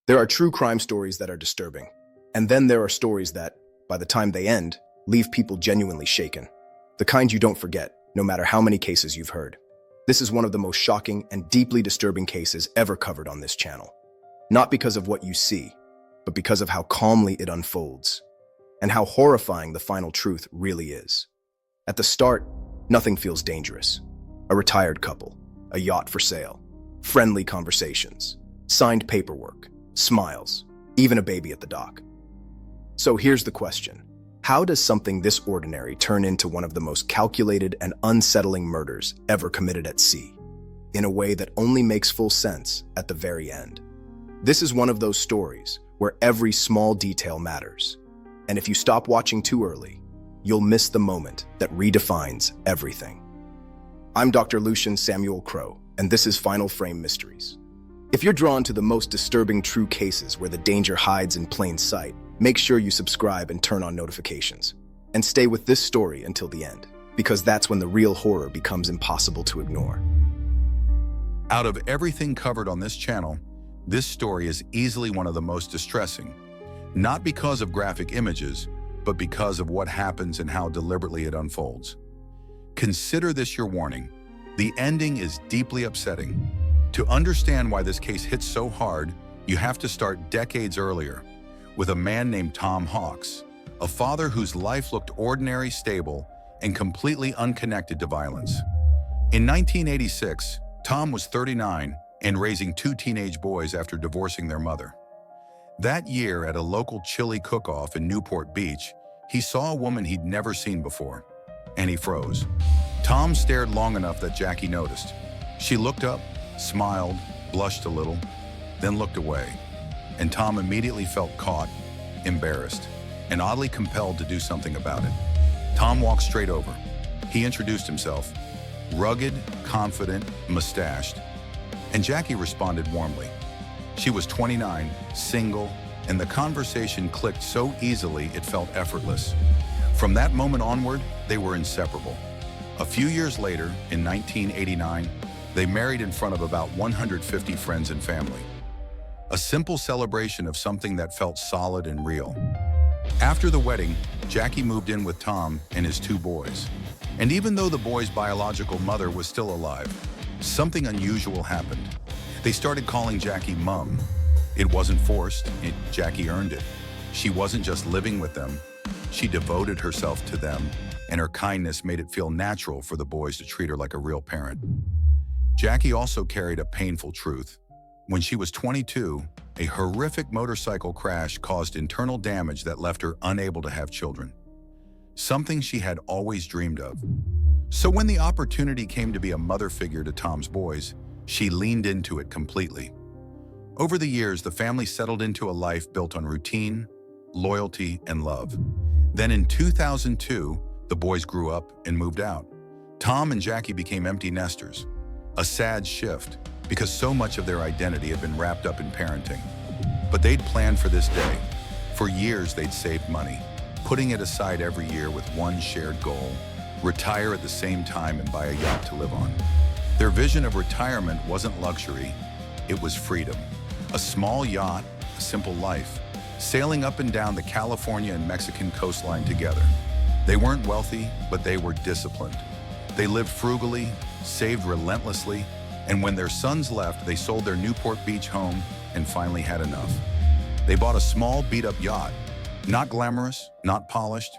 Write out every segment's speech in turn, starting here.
There are true crime stories that are disturbing, and then there are stories that, by the time they end, leave people genuinely shaken. The kind you don't forget, no matter how many cases you've heard. This is one of the most shocking and deeply disturbing cases ever covered on this channel. Not because of what you see, but because of how calmly it unfolds, and how horrifying the final truth really is. At the start, nothing feels dangerous. A retired couple, a yacht for sale, friendly conversations, signed paperwork, smiles, even a baby at the dock. So here's the question. How does something this ordinary turn into one of the most calculated and unsettling murders ever committed at sea, in a way that only makes full sense at the very end? This is one of those stories where every small detail matters, and if you stop watching too early, you'll miss the moment that redefines everything. I'm Dr. Lucien Samuel Crowe, and this is Final Frame Mysteries. If you're drawn to the most disturbing true cases where the danger hides in plain sight, make sure you subscribe and turn on notifications. And stay with this story until the end, because that's when the real horror becomes impossible to ignore. Out of everything covered on this channel, this story is easily one of the most distressing, not because of graphic images, but because of what happens and how deliberately it unfolds. Consider this your warning. The ending is deeply upsetting. To understand why this case hits so hard, you have to start decades earlier, with a man named Tom Hawks, a father whose life looked ordinary, stable, and completely unconnected to violence. In 1986, Tom was 39 and raising two teenage boys after divorcing their mother. That year, at a local chili cook-off in Newport Beach, he saw a woman he'd never seen before, and he froze. Tom stared long enough that Jackie noticed. She looked up, smiled, blushed a little, then looked away, and Tom immediately felt caught, embarrassed, and oddly compelled to do something about it. Tom walked straight over. He introduced himself, rugged, confident, mustached, and Jackie responded warmly. She was 29, single, and the conversation clicked so easily it felt effortless. From that moment onward, they were inseparable. A few years later, in 1989, they married in front of about 150 friends and family. A simple celebration of something that felt solid and real. After the wedding, Jackie moved in with Tom and his two boys. And even though the boys' biological mother was still alive, something unusual happened. They started calling Jackie Mom. It wasn't forced, Jackie earned it. She wasn't just living with them, she devoted herself to them, and her kindness made it feel natural for the boys to treat her like a real parent. Jackie also carried a painful truth. When she was 22, a horrific motorcycle crash caused internal damage that left her unable to have children. Something she had always dreamed of. So when the opportunity came to be a mother figure to Tom's boys, she leaned into it completely. Over the years, the family settled into a life built on routine, loyalty, and love. Then in 2002, the boys grew up and moved out. Tom and Jackie became empty nesters. A sad shift, because so much of their identity had been wrapped up in parenting. But they'd planned for this day. For years, they'd saved money, putting it aside every year with one shared goal: retire at the same time and buy a yacht to live on. Their vision of retirement wasn't luxury, it was freedom. A small yacht, a simple life, sailing up and down the California and Mexican coastline together. They weren't wealthy, but they were disciplined. They lived frugally, saved relentlessly, and when their sons left, they sold their Newport Beach home and finally had enough. They bought a small beat-up yacht, not glamorous, not polished,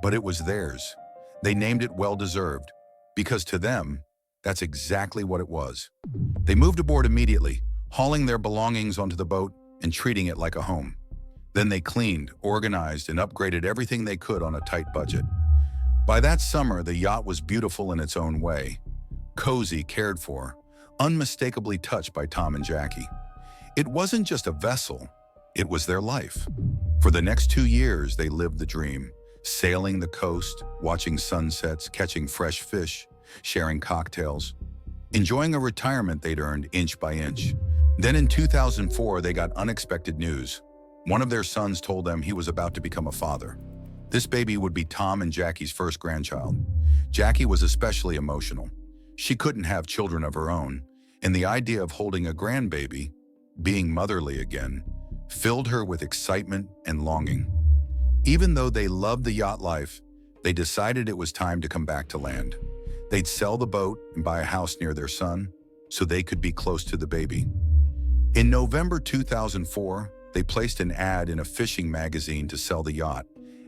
but it was theirs. They named it Well-Deserved, because to them, that's exactly what it was. They moved aboard immediately, hauling their belongings onto the boat and treating it like a home. Then they cleaned, organized, and upgraded everything they could on a tight budget. By that summer, the yacht was beautiful in its own way. Cozy, cared for, unmistakably touched by Tom and Jackie. It wasn't just a vessel, it was their life. For the next 2 years, they lived the dream, sailing the coast, watching sunsets, catching fresh fish, sharing cocktails, enjoying a retirement they'd earned inch by inch. Then in 2004, they got unexpected news. One of their sons told them he was about to become a father. This baby would be Tom and Jackie's first grandchild. Jackie was especially emotional. She couldn't have children of her own, and the idea of holding a grandbaby, being motherly again, filled her with excitement and longing. Even though they loved the yacht life, they decided it was time to come back to land. They'd sell the boat and buy a house near their son so they could be close to the baby. In November 2004, they placed an ad in a fishing magazine to sell the yacht,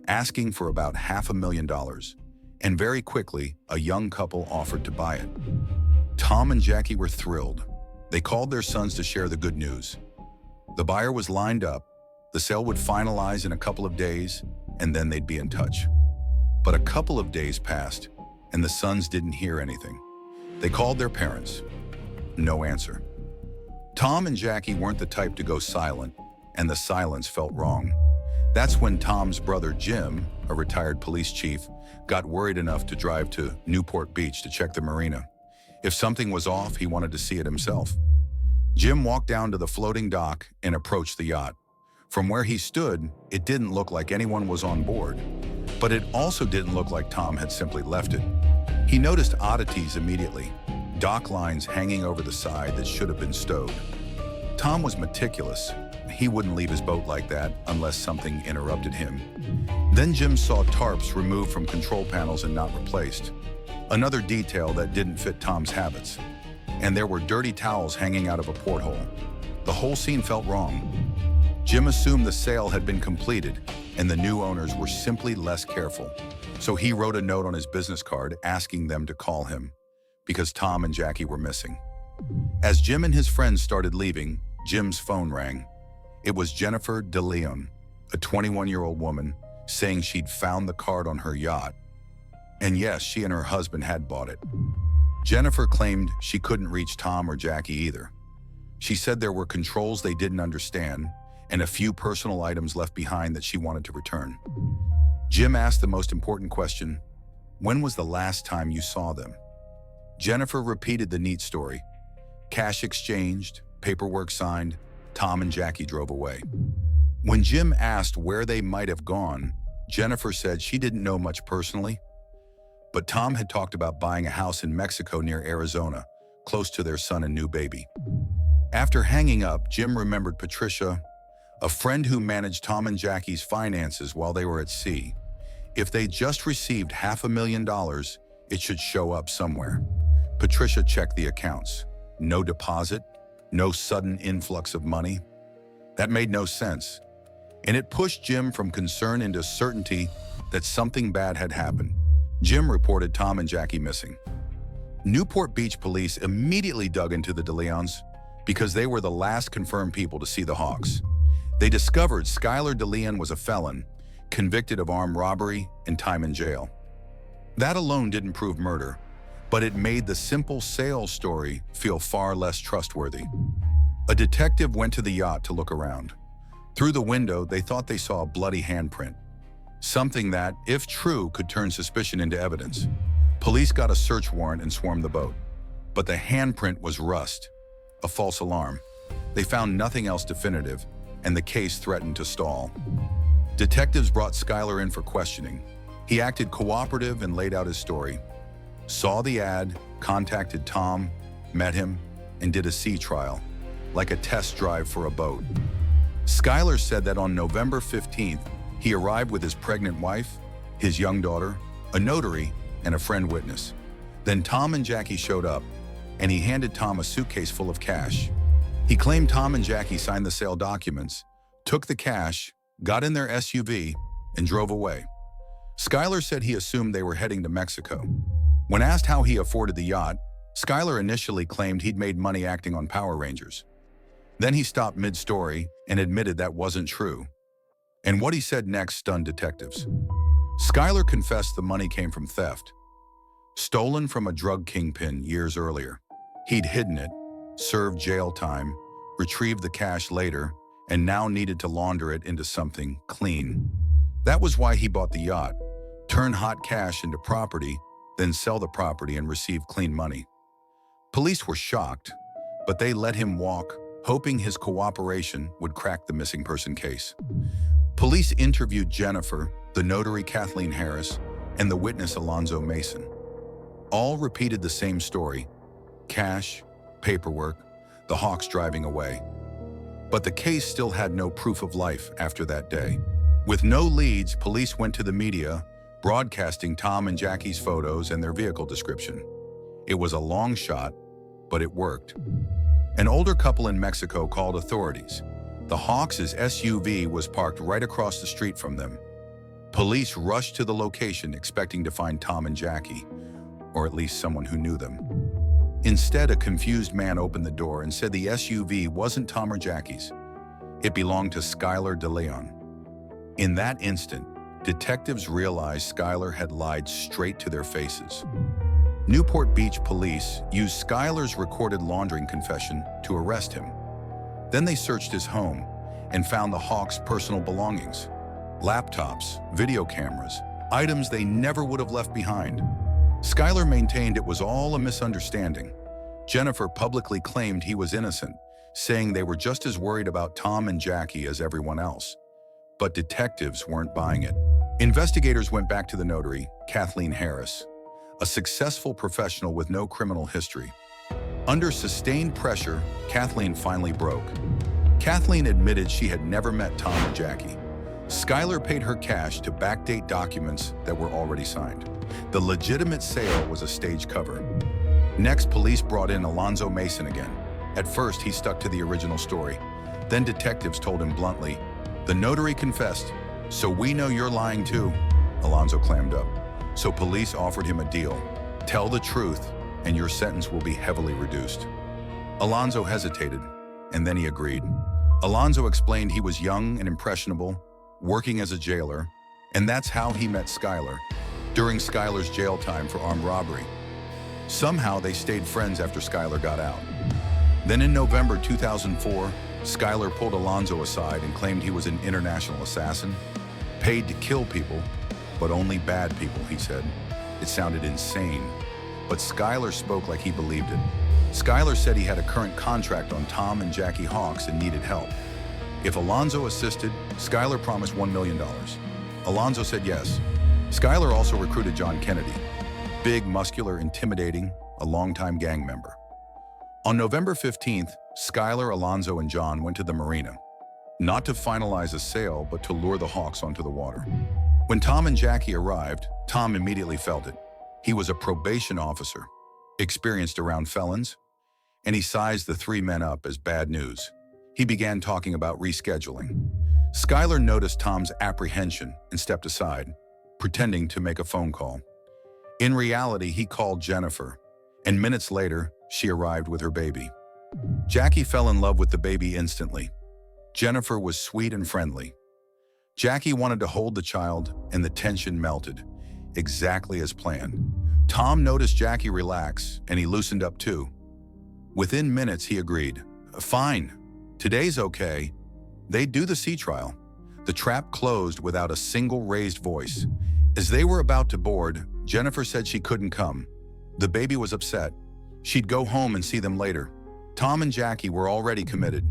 asking for about $500,000. And very quickly, a young couple offered to buy it. Tom and Jackie were thrilled. They called their sons to share the good news. The buyer was lined up, the sale would finalize in a couple of days, and then they'd be in touch. But a couple of days passed, and the sons didn't hear anything. They called their parents. No answer. Tom and Jackie weren't the type to go silent, and the silence felt wrong. That's when Tom's brother Jim, a retired police chief, got worried enough to drive to Newport Beach to check the marina. If something was off, he wanted to see it himself. Jim walked down to the floating dock and approached the yacht. From where he stood, it didn't look like anyone was on board, but it also didn't look like Tom had simply left it. He noticed oddities immediately, dock lines hanging over the side that should have been stowed. Tom was meticulous. He wouldn't leave his boat like that unless something interrupted him. Then Jim saw tarps removed from control panels and not replaced. Another detail that didn't fit Tom's habits. And there were dirty towels hanging out of a porthole. The whole scene felt wrong. Jim assumed the sale had been completed and the new owners were simply less careful. So he wrote a note on his business card asking them to call him because Tom and Jackie were missing. As Jim and his friends started leaving, Jim's phone rang. It was Jennifer De Leon, a 21-year-old woman, saying she'd found the card on her yacht. And yes, she and her husband had bought it. Jennifer claimed she couldn't reach Tom or Jackie either. She said there were controls they didn't understand and a few personal items left behind that she wanted to return. Jim asked the most important question, when was the last time you saw them? Jennifer repeated the neat story. Cash exchanged, paperwork signed, Tom and Jackie drove away. When Jim asked where they might have gone, Jennifer said she didn't know much personally, but Tom had talked about buying a house in Mexico near Arizona, close to their son and new baby. After hanging up, Jim remembered Patricia, a friend who managed Tom and Jackie's finances while they were at sea. If they just received $500,000, it should show up somewhere. Patricia checked the accounts. No deposit, no sudden influx of money. That made no sense. And it pushed Jim from concern into certainty that something bad had happened. Jim reported Tom and Jackie missing. Newport Beach police immediately dug into the De Leons because they were the last confirmed people to see the Hawks. They discovered Skyler De Leon was a felon, convicted of armed robbery and time in jail. That alone didn't prove murder, but it made the simple sales story feel far less trustworthy. A detective went to the yacht to look around. Through the window, they thought they saw a bloody handprint, something that, if true, could turn suspicion into evidence. Police got a search warrant and swarmed the boat, but the handprint was rust, a false alarm. They found nothing else definitive, and the case threatened to stall. Detectives brought Skyler in for questioning. He acted cooperative and laid out his story. Saw the ad, contacted Tom, met him, and did a sea trial, like a test drive for a boat. Skyler said that on November 15th, he arrived with his pregnant wife, his young daughter, a notary, and a friend witness. Then Tom and Jackie showed up, and he handed Tom a suitcase full of cash. He claimed Tom and Jackie signed the sale documents, took the cash, got in their SUV, and drove away. Skyler said he assumed they were heading to Mexico. When asked how he afforded the yacht, Skyler initially claimed he'd made money acting on Power Rangers. Then he stopped mid-story and admitted that wasn't true. And what he said next stunned detectives. Skyler confessed the money came from theft, stolen from a drug kingpin years earlier. He'd hidden it, served jail time, retrieved the cash later, and now needed to launder it into something clean. That was why he bought the yacht, turn hot cash into property, then sell the property and receive clean money. Police were shocked, but they let him walk, hoping his cooperation would crack the missing person case. Police interviewed Jennifer, the notary Kathleen Harris, and the witness Alonzo Mason. All repeated the same story: cash, paperwork, the Hawks driving away. But the case still had no proof of life after that day. With no leads, police went to the media, broadcasting Tom and Jackie's photos and their vehicle description. It was a long shot, but it worked. An older couple in Mexico called authorities. The Hawks' SUV was parked right across the street from them. Police rushed to the location expecting to find Tom and Jackie, or at least someone who knew them. Instead, a confused man opened the door and said the SUV wasn't Tom or Jackie's. It belonged to Skyler De Leon. In that instant, detectives realized Skyler had lied straight to their faces. Newport Beach police used Skyler's recorded laundering confession to arrest him. Then they searched his home and found the Hawks' personal belongings, laptops, video cameras, items they never would have left behind. Skyler maintained it was all a misunderstanding. Jennifer publicly claimed he was innocent, saying they were just as worried about Tom and Jackie as everyone else. But detectives weren't buying it. Investigators went back to the notary, Kathleen Harris, a successful professional with no criminal history. Under sustained pressure, Kathleen finally broke. Kathleen admitted she had never met Tom or Jackie. Skyler paid her cash to backdate documents that were already signed. The legitimate sale was a stage cover. Next, police brought in Alonzo Mason again. At first, he stuck to the original story. Then detectives told him bluntly, "The notary confessed, so we know you're lying too." Alonzo clammed up. So police offered him a deal. "Tell the truth, and your sentence will be heavily reduced." Alonzo hesitated, and then he agreed. Alonzo explained he was young and impressionable, working as a jailer, and that's how he met Skyler, during Skyler's jail time for armed robbery. Somehow they stayed friends after Skyler got out. Then in November 2004, Skyler pulled Alonzo aside and claimed he was an international assassin, paid to kill people, but only bad people, he said. It sounded insane, but Skyler spoke like he believed it. Skyler said he had a current contract on Tom and Jackie Hawks and needed help. If Alonzo assisted, Skyler promised $1 million. Alonzo said yes. Skyler also recruited John Kennedy, big, muscular, intimidating, a longtime gang member. On November 15th, Skyler, Alonzo, and John went to the marina, not to finalize a sale, but to lure the Hawks onto the water. When Tom and Jackie arrived, Tom immediately felt it. He was a probation officer, experienced around felons, and he sized the three men up as bad news. He began talking about rescheduling. Skyler noticed Tom's apprehension and stepped aside, pretending to make a phone call. In reality, he called Jennifer, and minutes later, she arrived with her baby. Jackie fell in love with the baby instantly. Jennifer was sweet and friendly. Jackie wanted to hold the child, and the tension melted, exactly as planned. Tom noticed Jackie relax, and he loosened up too. Within minutes, he agreed. "Fine, today's okay." They'd do the sea trial. The trap closed without a single raised voice. As they were about to board, Jennifer said she couldn't come. The baby was upset. She'd go home and see them later. Tom and Jackie were already committed.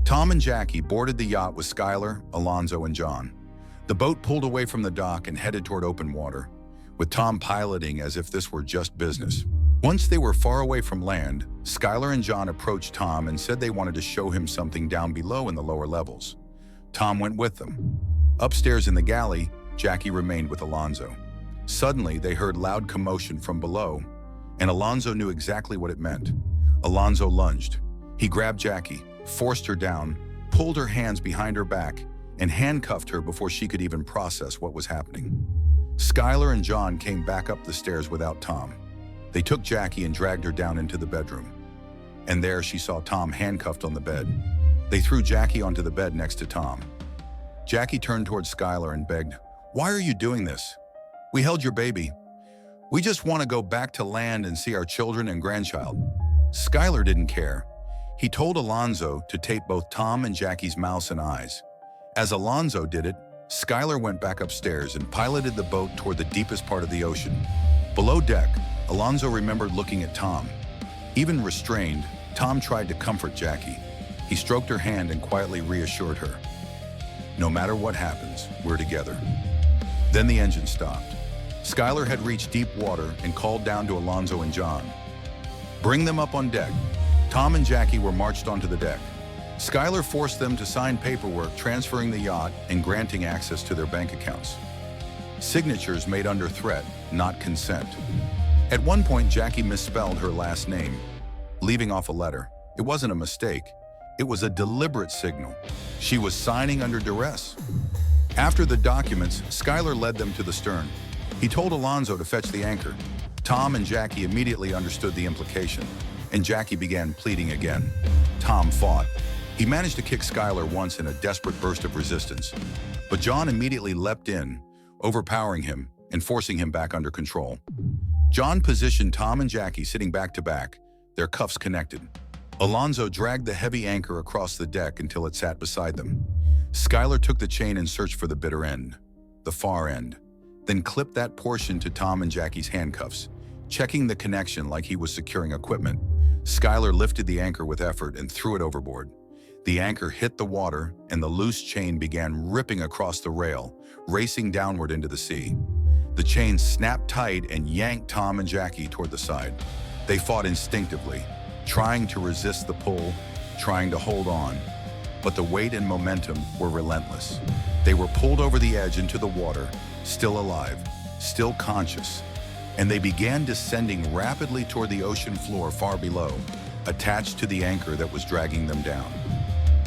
Tom and Jackie boarded the yacht with Skyler, Alonzo, and John. The boat pulled away from the dock and headed toward open water, with Tom piloting as if this were just business. Once they were far away from land, Skyler and John approached Tom and said they wanted to show him something down below in the lower levels. Tom went with them. Upstairs in the galley, Jackie remained with Alonzo. Suddenly, they heard loud commotion from below, and Alonzo knew exactly what it meant. Alonzo lunged. He grabbed Jackie, forced her down, pulled her hands behind her back, and handcuffed her before she could even process what was happening. Skyler and John came back up the stairs without Tom. They took Jackie and dragged her down into the bedroom. And there she saw Tom handcuffed on the bed. They threw Jackie onto the bed next to Tom. Jackie turned towards Skyler and begged, "Why are you doing this? We held your baby. We just want to go back to land and see our children and grandchild." Skyler didn't care. He told Alonzo to tape both Tom and Jackie's mouths and eyes. As Alonzo did it, Skyler went back upstairs and piloted the boat toward the deepest part of the ocean. Below deck, Alonzo remembered looking at Tom. Even restrained, Tom tried to comfort Jackie. He stroked her hand and quietly reassured her. "No matter what happens, we're together." Then the engine stopped. Skyler had reached deep water and called down to Alonzo and John. "Bring them up on deck." Tom and Jackie were marched onto the deck. Skyler forced them to sign paperwork transferring the yacht and granting access to their bank accounts. Signatures made under threat, not consent. At one point, Jackie misspelled her last name, leaving off a letter. It wasn't a mistake. It was a deliberate signal. She was signing under duress. After the documents, Skyler led them to the stern. He told Alonzo to fetch the anchor. Tom and Jackie immediately understood the implication, and Jackie began pleading again. Tom fought. He managed to kick Skyler once in a desperate burst of resistance, but John immediately leapt in, overpowering him and forcing him back under control. John positioned Tom and Jackie sitting back to back, their cuffs connected. Alonzo dragged the heavy anchor across the deck until it sat beside them. Skyler took the chain and searched for the bitter end, the far end, then clipped that portion to Tom and Jackie's handcuffs, checking the connection like he was securing equipment. Skyler lifted the anchor with effort and threw it overboard. The anchor hit the water, and the loose chain began ripping across the rail, racing downward into the sea. The chain snapped tight and yanked Tom and Jackie toward the side. They fought instinctively, trying to resist the pull, trying to hold on. But the weight and momentum were relentless. They were pulled over the edge into the water, still alive, still conscious, and they began descending rapidly toward the ocean floor far below, attached to the anchor that was dragging them down.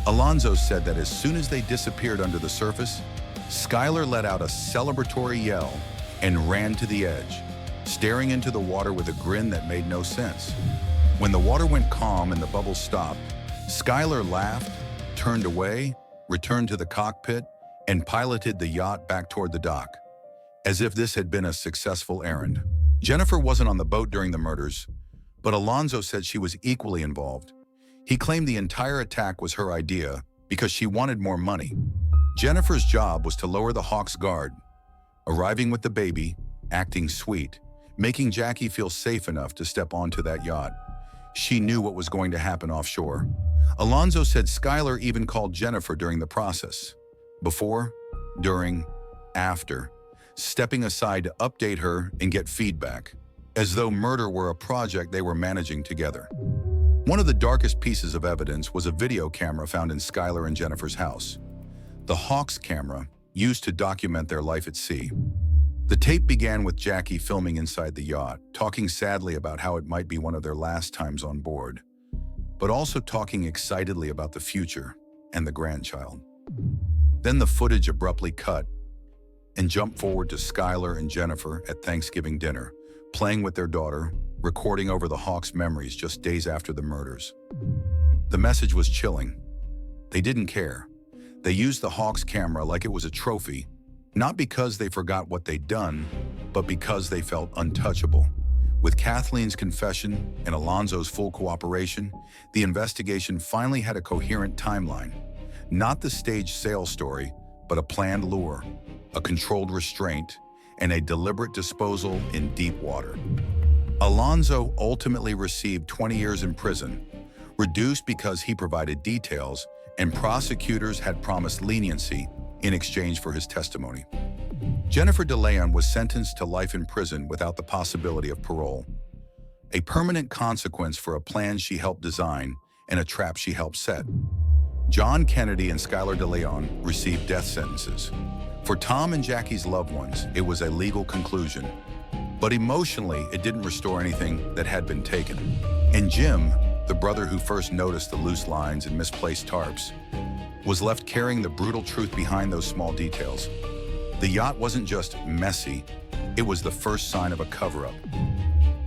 Alonzo said that as soon as they disappeared under the surface, Skyler let out a celebratory yell and ran to the edge, staring into the water with a grin that made no sense. When the water went calm and the bubbles stopped, Skyler laughed, turned away, returned to the cockpit, and piloted the yacht back toward the dock, as if this had been a successful errand. Jennifer wasn't on the boat during the murders, but Alonzo said she was equally involved. He claimed the entire attack was her idea because she wanted more money. Jennifer's job was to lower the Hawk's guard, arriving with the baby, acting sweet, making Jackie feel safe enough to step onto that yacht. She knew what was going to happen offshore. Alonzo said Skyler even called Jennifer during the process, before, during, after, stepping aside to update her and get feedback, as though murder were a project they were managing together. One of the darkest pieces of evidence was a video camera found in Skyler and Jennifer's house. The Hawk's camera, used to document their life at sea. The tape began with Jackie filming inside the yacht, talking sadly about how it might be one of their last times on board, but also talking excitedly about the future and the grandchild. Then the footage abruptly cut and jumped forward to Skyler and Jennifer at Thanksgiving dinner, playing with their daughter, recording over the Hawks' memories just days after the murders. The message was chilling. They didn't care. They used the Hawks' camera like it was a trophy, not because they forgot what they'd done, but because they felt untouchable. With Kathleen's confession and Alonzo's full cooperation, the investigation finally had a coherent timeline. Not the staged sales story, but a planned lure, a controlled restraint, and a deliberate disposal in deep water. Alonzo ultimately received 20 years in prison, reduced because he provided details, and prosecutors had promised leniency in exchange for his testimony. Jennifer De Leon was sentenced to life in prison without the possibility of parole, a permanent consequence for a plan she helped design and a trap she helped set. John Kennedy and Skyler De Leon received death sentences. For Tom and Jackie's loved ones, it was a legal conclusion, but emotionally, it didn't restore anything that had been taken. And Jim, the brother who first noticed the loose lines and misplaced tarps, was left carrying the brutal truth behind those small details. The yacht wasn't just messy, it was the first sign of a cover-up.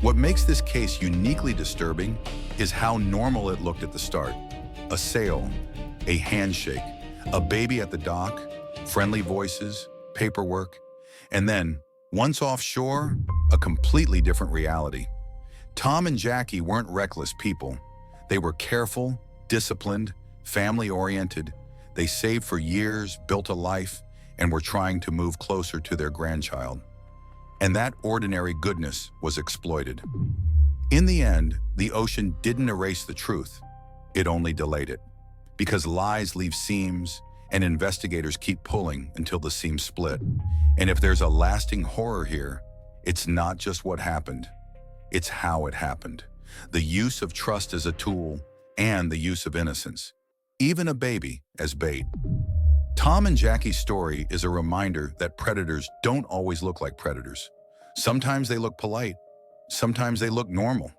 What makes this case uniquely disturbing is how normal it looked at the start. A sail, a handshake, a baby at the dock, friendly voices, paperwork, and then, once offshore, a completely different reality. Tom and Jackie weren't reckless people. They were careful, disciplined, family-oriented. They saved for years, built a life, and were trying to move closer to their grandchild. And that ordinary goodness was exploited. In the end, the ocean didn't erase the truth. It only delayed it. Because lies leave seams, and investigators keep pulling until the seams split. And if there's a lasting horror here, it's not just what happened, it's how it happened. The use of trust as a tool and the use of innocence. even a baby, as bait. Tom and Jackie's story is a reminder that predators don't always look like predators. Sometimes they look polite. Sometimes they look normal.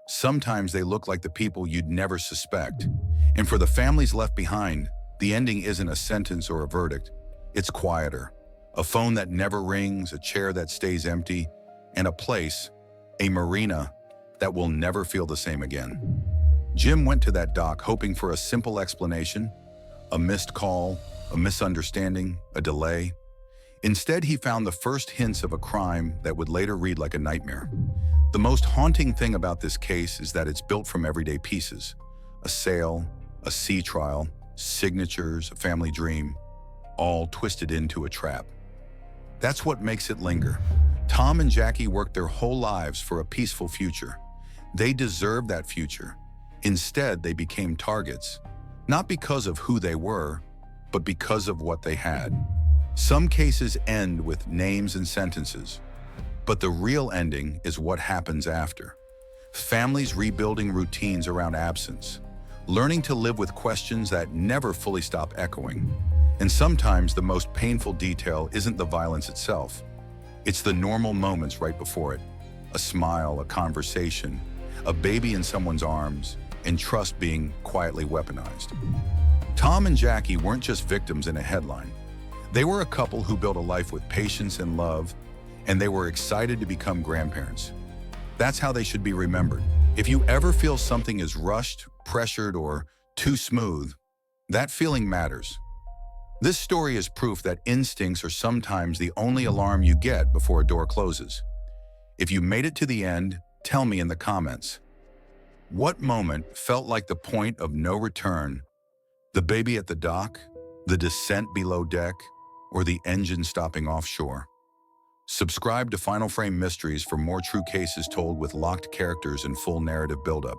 Sometimes they look like the people you'd never suspect. And for the families left behind, the ending isn't a sentence or a verdict. It's quieter. A phone that never rings, a chair that stays empty, and a place, a marina, that will never feel the same again. Jim went to that dock hoping for a simple explanation, a missed call, a misunderstanding, a delay. Instead, he found the first hints of a crime that would later read like a nightmare. The most haunting thing about this case is that it's built from everyday pieces. A sale, a sea trial, signatures, a family dream, all twisted into a trap. That's what makes it linger. Tom and Jackie worked their whole lives for a peaceful future. They deserved that future. Instead, they became targets, not because of who they were, but because of what they had. Some cases end with names and sentences, but the real ending is what happens after. Families rebuilding routines around absence, learning to live with questions that never fully stop echoing. And sometimes the most painful detail isn't the violence itself. It's the normal moments right before it. A smile, a conversation, a baby in someone's arms, and trust being quietly weaponized. Tom and Jackie weren't just victims in a headline. They were a couple who built a life with patience and love, and they were excited to become grandparents. That's how they should be remembered. If you ever feel something is rushed, pressured, or too smooth, that feeling matters. This story is proof that instincts are sometimes the only alarm you get before a door closes. If you made it to the end, tell me in the comments. What moment felt like the point of no return? The baby at the dock, the descent below deck, or the engine stopping offshore? Subscribe to Final Frame Mysteries for more true cases told with locked characters and full narrative buildup.